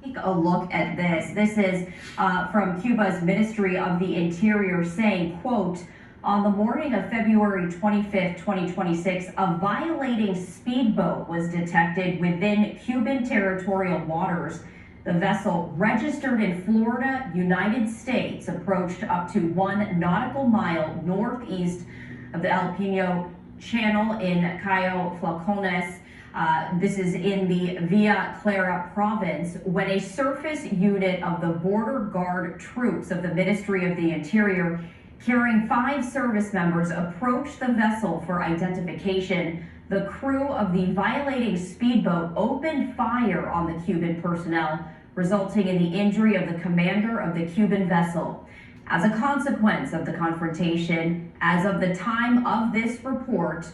Take a look at this. This is from Cuba's Ministry of the Interior saying, quote, on the morning of February 25th, 2026, a violating speedboat was detected within Cuban territorial waters. The vessel, registered in Florida, United States, approached up to 1 nautical mile northeast of the El Pino Channel in KILL3D. This is in the Villa Clara province, when a surface unit of the border guard troops of the Ministry of the Interior carrying 5 service members approached the vessel for identification. The crew of the violating speedboat opened fire on the Cuban personnel, resulting in the injury of the commander of the Cuban vessel. As a consequence of the confrontation, as of the time of this report,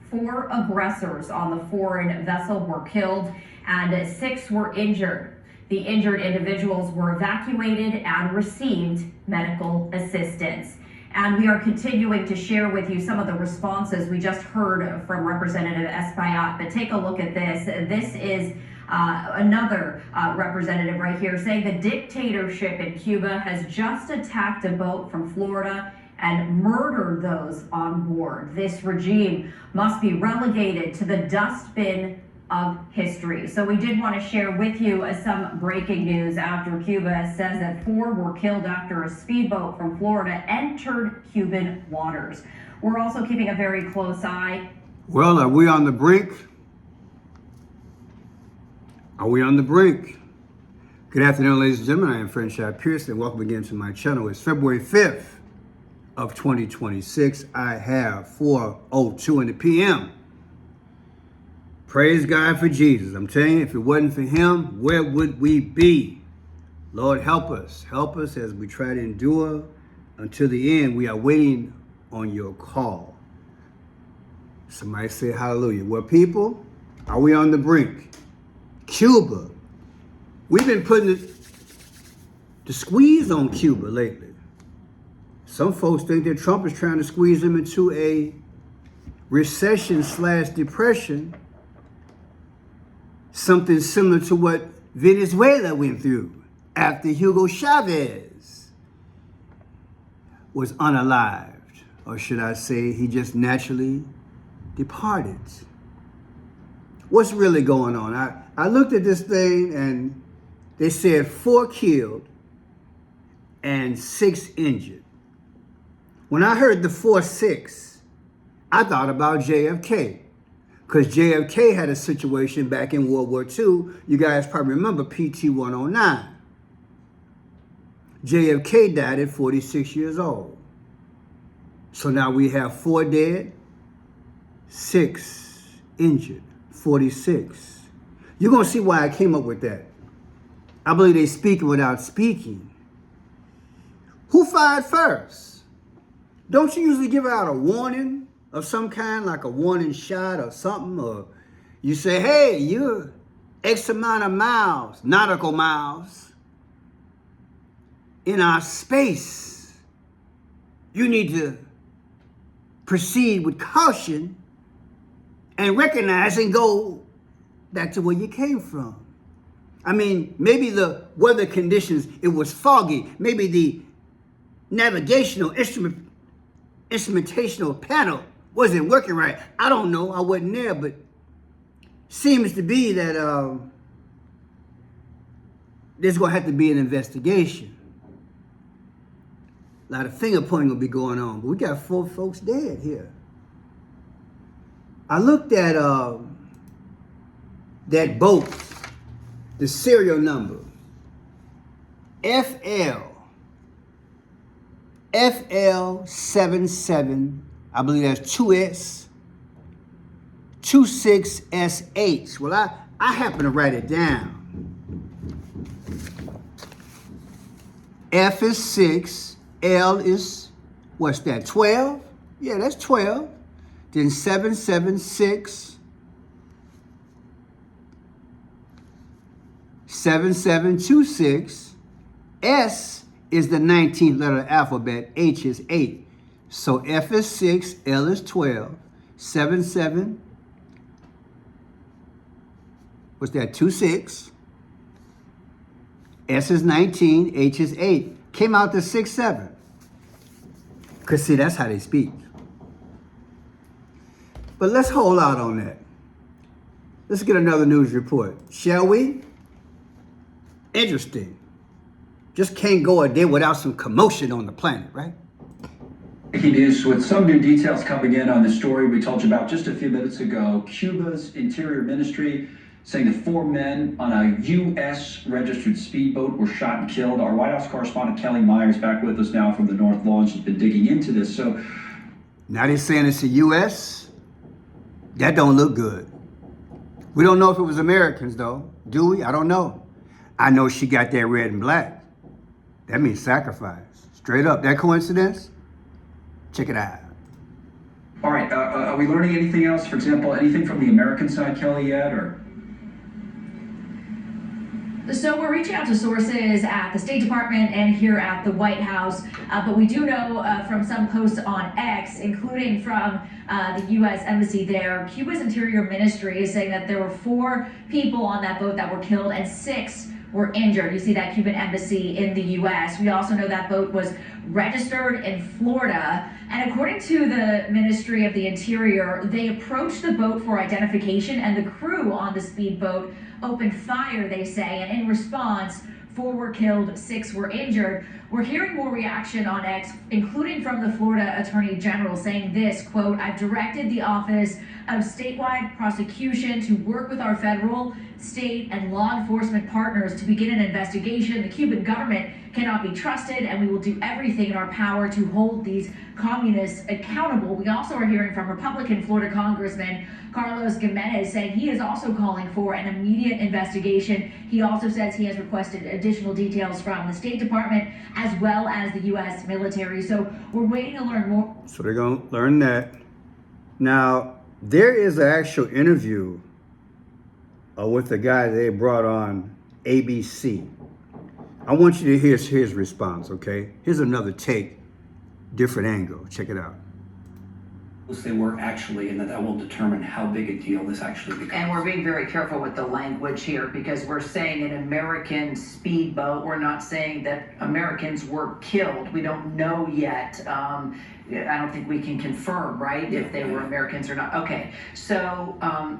4 aggressors on the foreign vessel were killed and 6 were injured. The injured individuals were evacuated and received medical assistance. And we are continuing to share with you some of the responses we just heard from Representative Espaillat. But take a look at this. This is another representative right here saying the dictatorship in Cuba has just attacked a boat from Florida and murdered those on board. This regime must be relegated to the dustbin of history. So we did want to share with you some breaking news after Cuba says that 4 were killed after a speedboat from Florida entered Cuban waters. We're also keeping a very close eye. Well, are we on the brink? Are we on the brink? Good afternoon, ladies and gentlemen. I am Franchise Pearson. Welcome again to my channel. It's February 5th of 2026. I have 4:02 in the p.m. Praise God for Jesus. I'm telling you, if it wasn't for him, where would we be? Lord, help us. Help us as we try to endure until the end. We are waiting on your call. Somebody say hallelujah. Well, people, are we on the brink? Cuba. We've been putting the squeeze on Cuba lately. Some folks think that Trump is trying to squeeze them into a recession/depression, something similar to what Venezuela went through after Hugo Chavez was unalived, or should I say he just naturally departed. What's really going on? I looked at this thing and they said 4 killed and 6 injured. When I heard the 4-6, I thought about JFK. Because JFK had a situation back in World War II. You guys probably remember PT-109. JFK died at 46 years old. So now we have 4 dead, 6 injured, 46. You're going to see why I came up with that. I believe they speaking without speaking. Who fired first? Don't you usually give out a warning of some kind, like a warning shot or something? Or you say, hey, you're X amount of miles, nautical miles, in our space. You need to proceed with caution and recognize and go back to where you came from. I mean, maybe the weather conditions, it was foggy. Maybe the navigational instrumentational panel wasn't working right. I don't know. I wasn't there, but seems to be that there's going to have to be an investigation. A lot of finger pointing will be going on, but we got 4 folks dead here. I looked at that boat, the serial number, FL77, I believe that's 2S, 26SH. Well, I happen to write it down. F is 6, L is, what's that, 12? Yeah, that's 12. Then 776, 7726. S is the 19th letter of the alphabet. H is 8. So F is 6, L is 12, 77, what's that, 26, S is 19, H is 8. Came out to 6-7. Because see, that's how they speak. But let's hold out on that. Let's get another news report, shall we? Interesting. Just can't go a day without some commotion on the planet, right? Breaking news with some new details coming in on the story we told you about just a few minutes ago. Cuba's Interior Ministry saying that 4 men on a U.S. registered speedboat were shot and killed. Our White House correspondent Kelly Myers back with us now from the North Lawn. She's been digging into this. So now they're saying it's the U.S. That don't look good. We don't know if it was Americans, though. Do we? I don't know. I know she got that red and black. That means sacrifice. Straight up. That coincidence? Check it out. all right, are we learning anything else? For example, anything from the American side, Kelly, yet? Or So we're reaching out to sources at the State Department and here at the White House, but we do know from some posts on X, including from the U.S. Embassy there, Cuba's Interior Ministry is saying that there were 4 people on that boat that were killed and 6 were injured. You see that Cuban embassy in the U.S. We also know that boat was registered in Florida. And according to the Ministry of the Interior, they approached the boat for identification and the crew on the speedboat opened fire, they say. And in response, 4 were killed, 6 were injured. We're hearing more reaction on X, including from the Florida Attorney General saying this, quote, "I've directed the Office of Statewide Prosecution to work with our federal, state, and law enforcement partners to begin an investigation. The Cuban government cannot be trusted, and we will do everything in our power to hold these communists accountable." We also are hearing from Republican Florida Congressman Carlos Gimenez saying he is also calling for an immediate investigation. He also says he has requested additional details from the State Department as well as the U.S. military. So we're waiting to learn more. So they're going to learn that. Now, there is an actual interview with the guy they brought on ABC. I want you to hear his response, okay? Here's another take, different angle. Check it out. They were actually, and that will determine how big a deal this actually becomes. And we're being very careful with the language here because we're saying an American speedboat. We're not saying that Americans were killed. We don't know yet. I don't think we can confirm, right, if they were Americans or not. Okay, so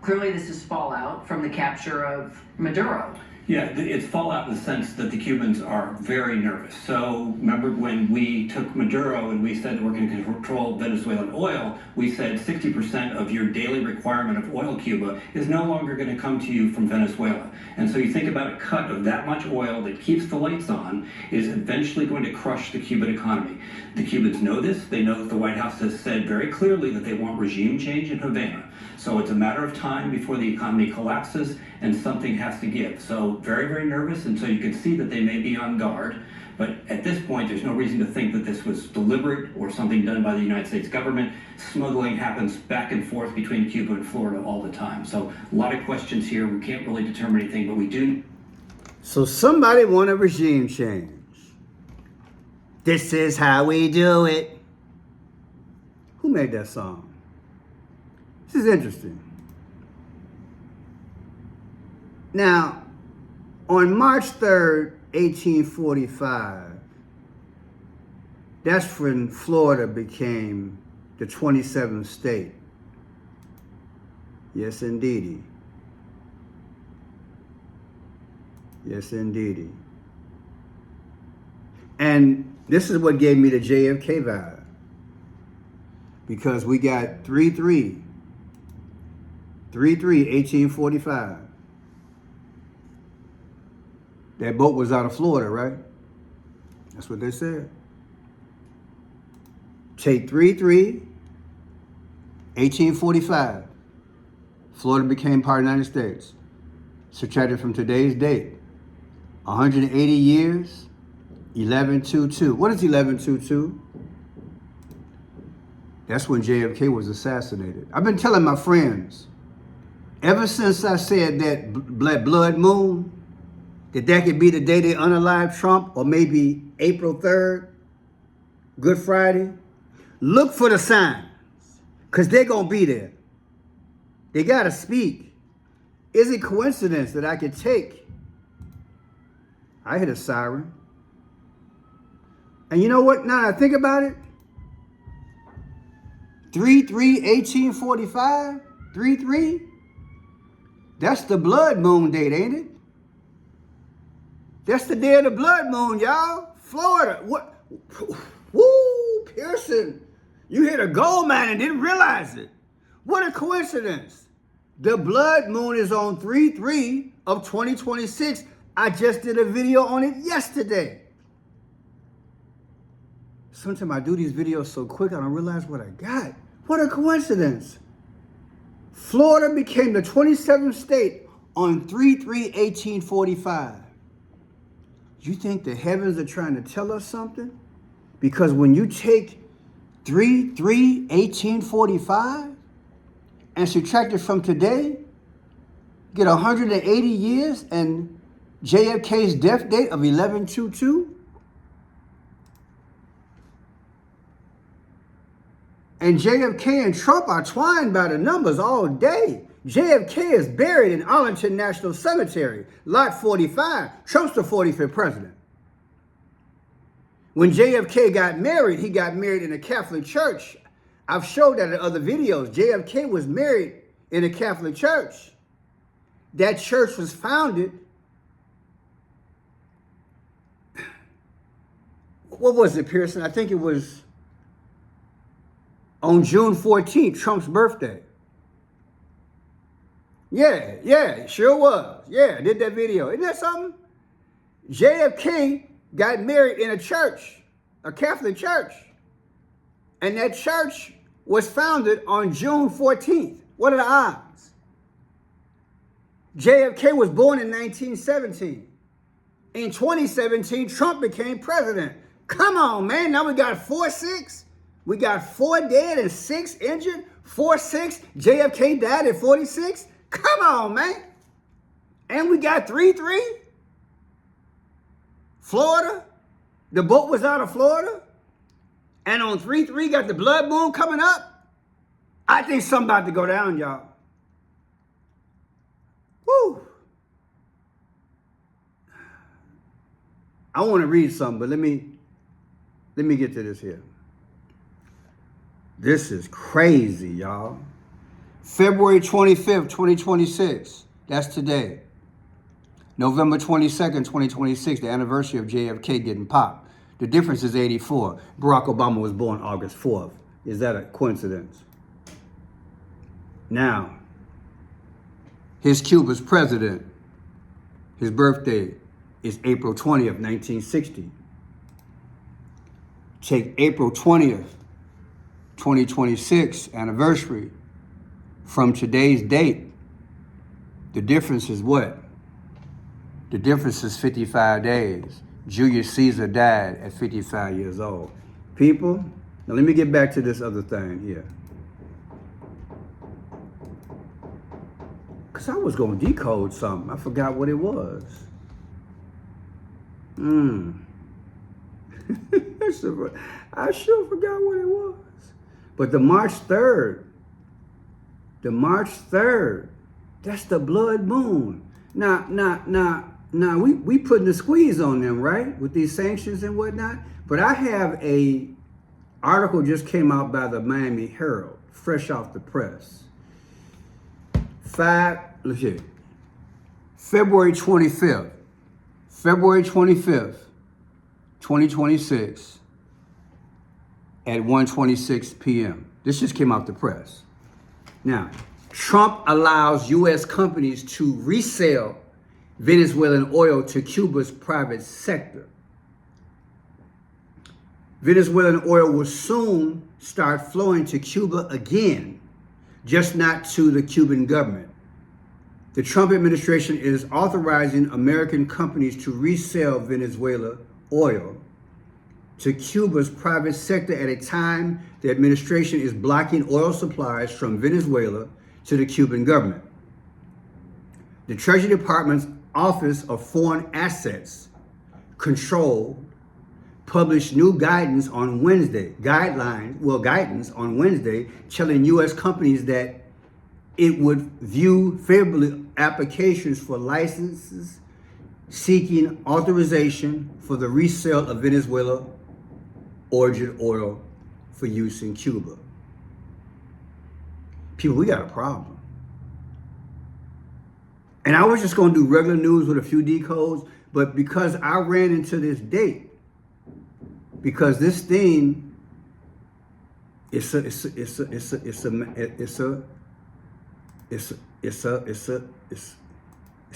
clearly this is fallout from the capture of Maduro. Yeah, it's fallout in the sense that the Cubans are very nervous. So remember when we took Maduro and we said we're going to control Venezuelan oil, we said 60% of your daily requirement of oil, Cuba, is no longer going to come to you from Venezuela. And so you think about a cut of that much oil that keeps the lights on is eventually going to crush the Cuban economy. The Cubans know this. They know that the White House has said very clearly that they want regime change in Havana. So it's a matter of time before the economy collapses and something has to give. So very, very nervous, and so you can see that they may be on guard. But at this point, there's no reason to think that this was deliberate or something done by the United States government. Smuggling happens back and forth between Cuba and Florida all the time. So a lot of questions here. We can't really determine anything, but we do. So somebody want a regime change. This is how we do it. Who made that song? This is interesting. Now, on March 3rd, 1845, that's when Florida became the 27th state. Yes, indeedy. Yes, indeedy. And this is what gave me the JFK vibe. Because we got 3-3, 1845. That boat was out of Florida, right? That's what they said. Take 3-3, 1845. Florida became part of the United States. Subtracted from today's date. 180 years, 11/22. What is 11/22? That's when JFK was assassinated. I've been telling my friends, ever since I said that blood moon, that could be the day they unalive Trump, or maybe April 3rd, Good Friday. Look for the signs, because they're going to be there. They got to speak. Is it coincidence that I could take I hit a siren. And you know what? Now that I think about it, 3/3/1845, 3/3, that's the blood moon date, ain't it? That's the day of the blood moon, y'all. Florida. What? Woo, Pearson. You hit a gold mine and didn't realize it. What a coincidence. The blood moon is on 3/3 of 2026. I just did a video on it yesterday. Sometimes I do these videos so quick I don't realize what I got. What a coincidence. Florida became the 27th state on 3/3/1845. You think the heavens are trying to tell us something? Because when you take 3/3/1845 and subtract it from today, get 180 years and JFK's death date of 11/22. And JFK and Trump are twined by the numbers all day. JFK is buried in Arlington National Cemetery, Lot 45. Trump's the 45th president. When JFK got married, he got married in a Catholic church. I've showed that in other videos. JFK was married in a Catholic church. That church was founded, what was it, Pearson? I think it was on June 14th, Trump's birthday. Yeah, sure was. Yeah, I did that video. Isn't that something? JFK got married in a church, a Catholic church. And that church was founded on June 14th. What are the odds? JFK was born in 1917. In 2017, Trump became president. Come on, man. Now we got 4-6. We got 4 dead and 6 injured. 4-6. JFK died at 46. Come on, man. And we got 3/3. Florida. The boat was out of Florida. And on 3/3 got the blood moon coming up. I think something about to go down, y'all. Woo. I want to read something, but let me get to this here. This is crazy, y'all. February 25th, 2026. That's today. November 22nd, 2026, the anniversary of JFK getting popped. The difference is 84. Barack Obama was born August 4th. Is that a coincidence? Now, here's Cuba's president. His birthday is April 20th, 1960. Take April 20th, 2026 anniversary from today's date. The difference is what? The difference is 55 days. Julius Caesar died at 55 years old. People, now let me get back to this other thing here. Because I was going to decode something. I forgot what it was. I sure forgot what it was. But the March 3rd, that's the blood moon. Now, we putting the squeeze on them, right? With these sanctions and whatnot. But I have a article just came out by the Miami Herald, fresh off the press. Look here. February 25th, 2026 at 1:26 p.m. This just came out the press. Now, Trump allows U.S. companies to resell Venezuelan oil to Cuba's private sector. Venezuelan oil will soon start flowing to Cuba again, just not to the Cuban government. The Trump administration is authorizing American companies to resell Venezuela oil to Cuba's private sector at a time the administration is blocking oil supplies from Venezuela to the Cuban government. The Treasury Department's Office of Foreign Assets Control published new guidance on Wednesday, telling U.S. companies that it would view favorably applications for licenses seeking authorization for the resale of Venezuela origin oil for use in Cuba. People, we got a problem. And I was just going to do regular news with a few decodes, but because I ran into this date, because this thing, it's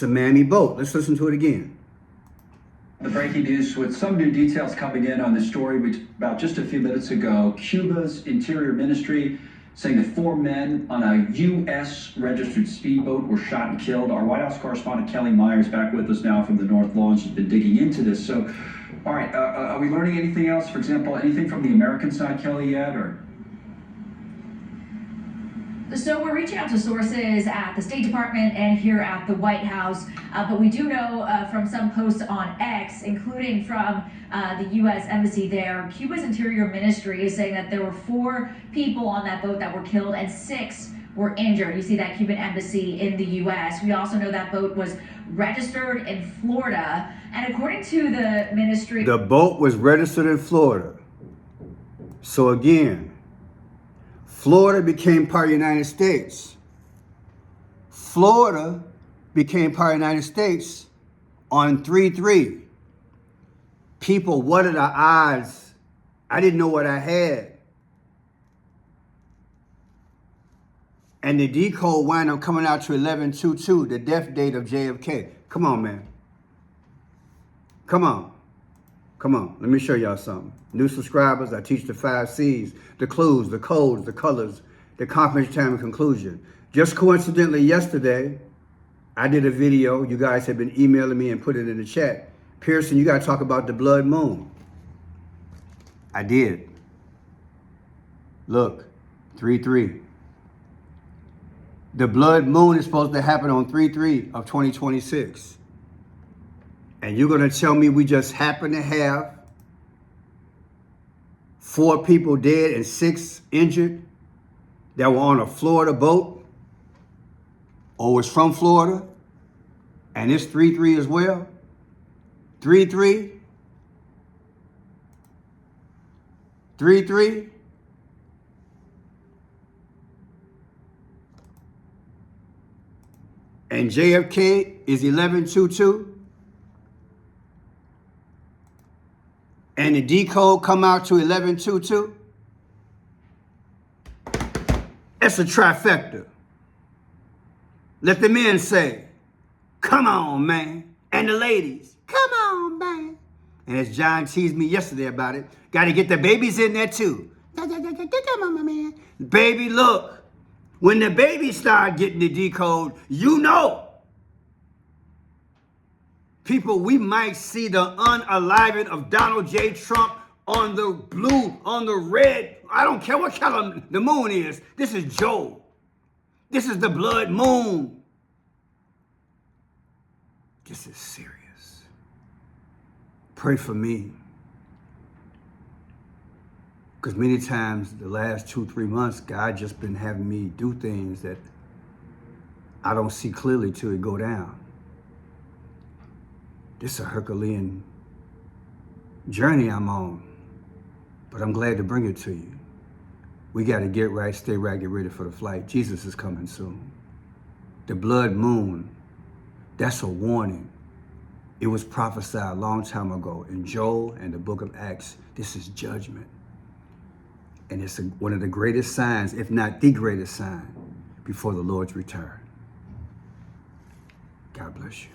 a Miami boat. Let's listen to it again. The breaking news with some new details coming in on the story about just a few minutes ago. Cuba's Interior Ministry saying that 4 men on a U.S. registered speedboat were shot and killed. Our White House correspondent Kelly Myers back with us now from the North Lawn. She's been digging into this. So, all right, are we learning anything else? For example, anything from the American side, Kelly, yet, or? So we're reaching out to sources at the State Department and here at the White House, but we do know from some posts on X, including from the U.S. Embassy there, Cuba's Interior Ministry is saying that there were 4 people on that boat that were killed and 6 were injured. You see that Cuban Embassy in the U.S. We also know that boat was registered in Florida, and according to the ministry, the boat was registered in Florida. So again, Florida became part of the United States. Florida became part of the United States on 3/3. People, what are the odds? I didn't know what I had. And the decode wound up coming out to 11/22, the death date of JFK. Come on, man. Come on. Come on, let me show y'all something. New subscribers, I teach the 5 C's, the clues, the codes, the colors, the comprehension, time, and conclusion. Just coincidentally, yesterday, I did a video. You guys have been emailing me and put it in the chat. Pearson, you got to talk about the blood moon. I did. Look, 3/3. The blood moon is supposed to happen on 3/3 of 2026. And you're going to tell me we just happen to have 4 people dead and 6 injured that were on a Florida boat or was from Florida, and it's 3/3 as well? 3/3? 3/3? And JFK is 11/22? And the decode come out to 11/22? It's a trifecta. Let the men say, come on, man. And the ladies, come on, man. And as John teased me yesterday about it, got to get the babies in there too. Baby, look. When the babies start getting the decode, you know. People, we might see the unaliving of Donald J. Trump on the blue, on the red. I don't care what color the moon is. This is Joe. This is the blood moon. This is serious. Pray for me. Because many times the last 2-3 months, God just been having me do things that I don't see clearly till it go down. This is a Herculean journey I'm on, but I'm glad to bring it to you. We got to get right, stay right, get ready for the flight. Jesus is coming soon. The blood moon, that's a warning. It was prophesied a long time ago in Joel and the book of Acts. This is judgment. And it's one of the greatest signs, if not the greatest sign, before the Lord's return. God bless you.